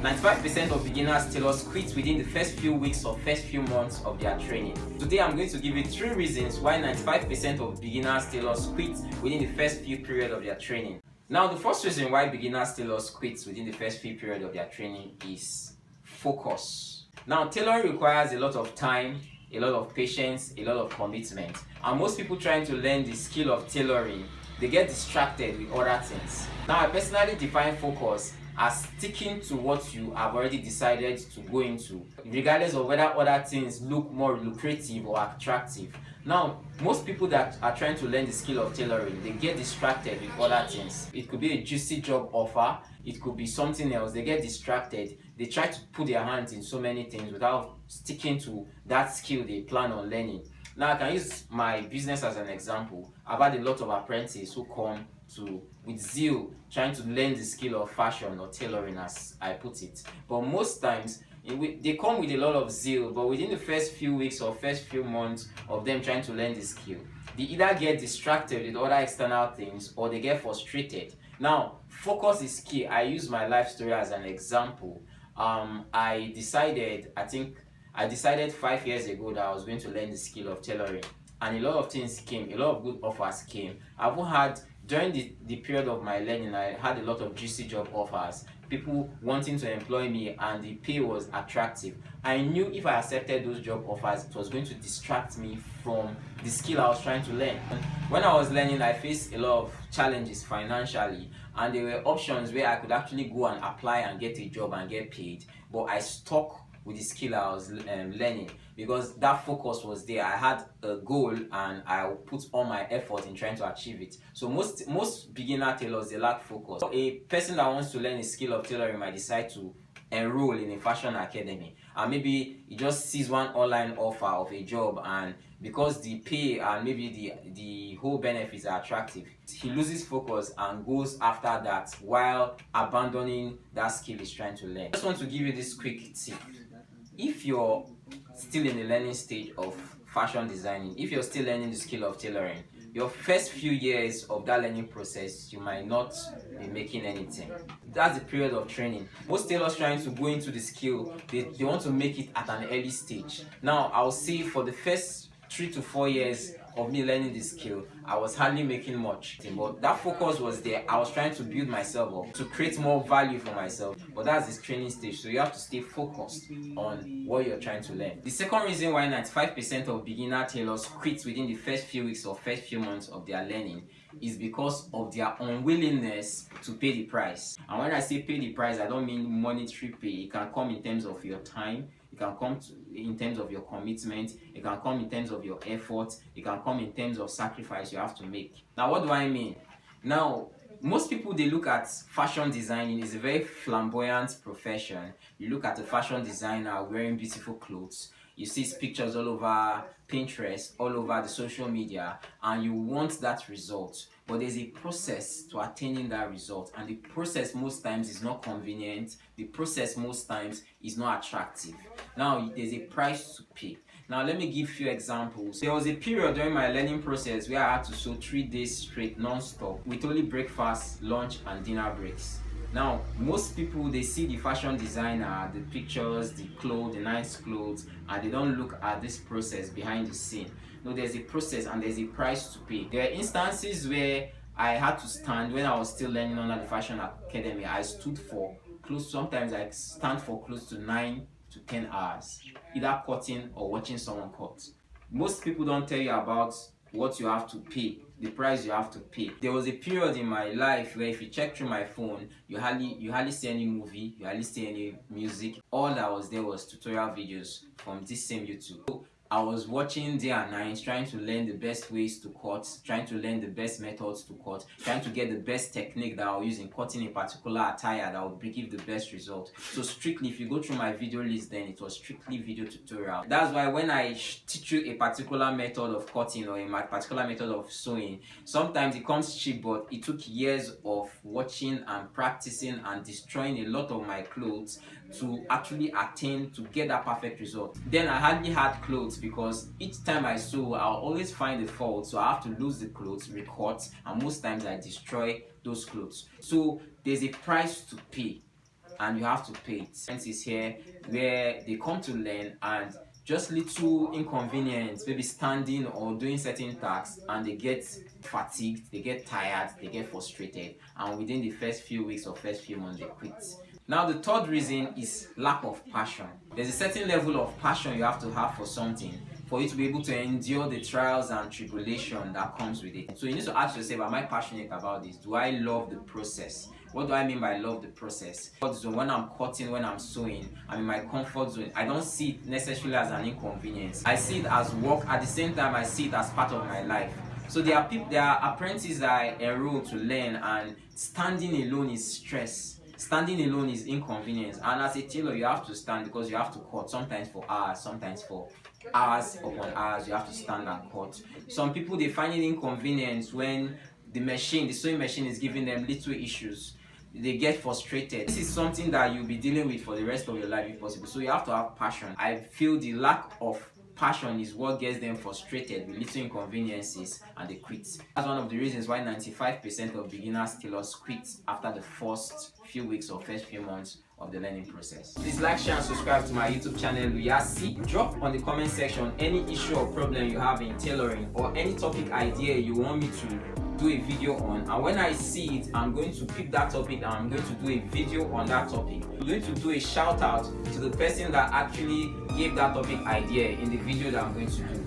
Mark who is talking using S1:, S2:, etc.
S1: 95% of beginners tailors quit within the first few weeks or first few months of their training. Today I'm going to give you 3 reasons why 95% of beginners tailors quit within the first few period of their training. Now, the first reason why beginners tailors quit within the first few period of their training is focus. Now, tailoring requires a lot of time, a lot of patience, a lot of commitment. And most people trying to learn the skill of tailoring, they get distracted with other things. Now, I personally define focus as sticking to what you have already decided to go into, regardless of whether other things look more lucrative or attractive. Now, most people that are trying to learn the skill of tailoring, they get distracted with other things. It could be a juicy job offer, it could be something else. They get distracted, they try to put their hands in so many things without sticking to that skill they plan on learning. Now, I can use my business as an example. I've had a lot of apprentices who come with zeal trying to learn the skill of fashion or tailoring, as I put it. But most times they come with a lot of zeal, but within the first few weeks or first few months of them trying to learn the skill, they either get distracted with other external things or they get frustrated. Now, focus is key. I use my life story as an example. I decided 5 years ago that I was going to learn the skill of tailoring, and a lot of things came, a lot of good offers came. During the period of my learning, I had a lot of juicy job offers, people wanting to employ me, and the pay was attractive. I knew if I accepted those job offers, it was going to distract me from the skill I was trying to learn. When I was learning, I faced a lot of challenges financially, and there were options where I could actually go and apply and get a job and get paid, but I stuck with the skill I was learning because that focus was there. I had a goal and I put all my effort in trying to achieve it. So most beginner tailors, they lack focus. A person that wants to learn a skill of tailoring might decide to enroll in a fashion academy, and maybe he just sees one online offer of a job, and because the pay and maybe the whole benefits are attractive, he loses focus and goes after that while abandoning that skill he's trying to learn. I just want to give you this quick tip. If you're still in the learning stage of fashion designing, if you're still learning the skill of tailoring, your first few years of that learning process, you might not be making anything. That's the period of training. Most tailors trying to go into the skill, they want to make it at an early stage. Now, I'll say for the first 3 to 4 years of me learning the skill, I was hardly making much, but that focus was there. I was trying to build myself up to create more value for myself, but that's this training stage, so you have to stay focused on what you're trying to learn. The second reason why 95% of beginner tailors quit within the first few weeks or first few months of their learning is because of their unwillingness to pay the price. And when I say pay the price, I don't mean monetary pay. It can come in terms of your time, it can come in terms of your commitment, it can come in terms of your effort, it can come in terms of sacrifice you have to make. Now, what do I mean? Now, most people, they look at fashion designing as a very flamboyant profession. You look at a fashion designer wearing beautiful clothes, you see his pictures all over Pinterest, all over the social media, and you want that result. But there's a process to attaining that result, and the process most times is not convenient. The process most times is not attractive. Now, there's a price to pay. Now, let me give you examples. There was a period during my learning process where I had to sew 3 days straight, non-stop, with only breakfast, lunch, and dinner breaks. Now, most people, they see the fashion designer, the pictures, the clothes, the nice clothes, and they don't look at this process behind the scene. No, there's a process and there's a price to pay. There are instances where I had to stand when I was still learning under the fashion academy. I stood for sometimes I stand for close to 9 to 10 hours, either cutting or watching someone cut. Most people don't tell you about what you have to pay, the price you have to pay. There was a period in my life where if you check through my phone, you hardly see any movie, you hardly see any music. All that was there was tutorial videos from this same YouTube. So I was watching day and night, trying to learn the best ways to cut, trying to learn the best methods to cut, trying to get the best technique that I'll use in cutting a particular attire that will give the best result. So strictly, if you go through my video list, then it was strictly video tutorial. That's why when I teach you a particular method of cutting or a particular method of sewing, sometimes it comes cheap, but it took years of watching and practicing and destroying a lot of my clothes to actually attain to get that perfect result. Then I hardly had clothes because each time I sew, I'll always find the fault, so I have to lose the clothes, recut, and most times I destroy those clothes. So there's a price to pay and you have to pay it. Rent is here where they come to learn, and just little inconvenience, maybe standing or doing certain tasks, and they get fatigued, they get tired, they get frustrated, and within the first few weeks or first few months they quit. Now the third reason is lack of passion. There's a certain level of passion you have to have for something for you to be able to endure the trials and tribulation that comes with it. So you need to ask yourself, am I passionate about this? Do I love the process? What do I mean by love the process? When I'm cutting, when I'm sewing, I'm in my comfort zone. I don't see it necessarily as an inconvenience. I see it as work. At the same time, I see it as part of my life. So there are apprentices that I enroll to learn, and standing alone is stress. Standing alone is inconvenience, and as a tailor you have to stand because you have to cut, sometimes for hours, sometimes for hours upon hours. You have to stand and cut. Some people, they find it inconvenience when the sewing machine is giving them little issues. They get frustrated. This is something that you'll be dealing with for the rest of your life if possible. So you have to have passion. I feel the lack of passion is what gets them frustrated with little inconveniences and they quit. That's one of the reasons why 95% of beginners tailors quit after the first few weeks or first few months of the learning process. Please like, share and subscribe to my YouTube channel Luyasi. Drop on the comment section any issue or problem you have in tailoring, or any topic idea you want me to do a video on, and when I see it, I'm going to pick that topic and I'm going to do a video on that topic. I'm going to do a shout out to the person that actually gave that topic idea in the video that I'm going to do.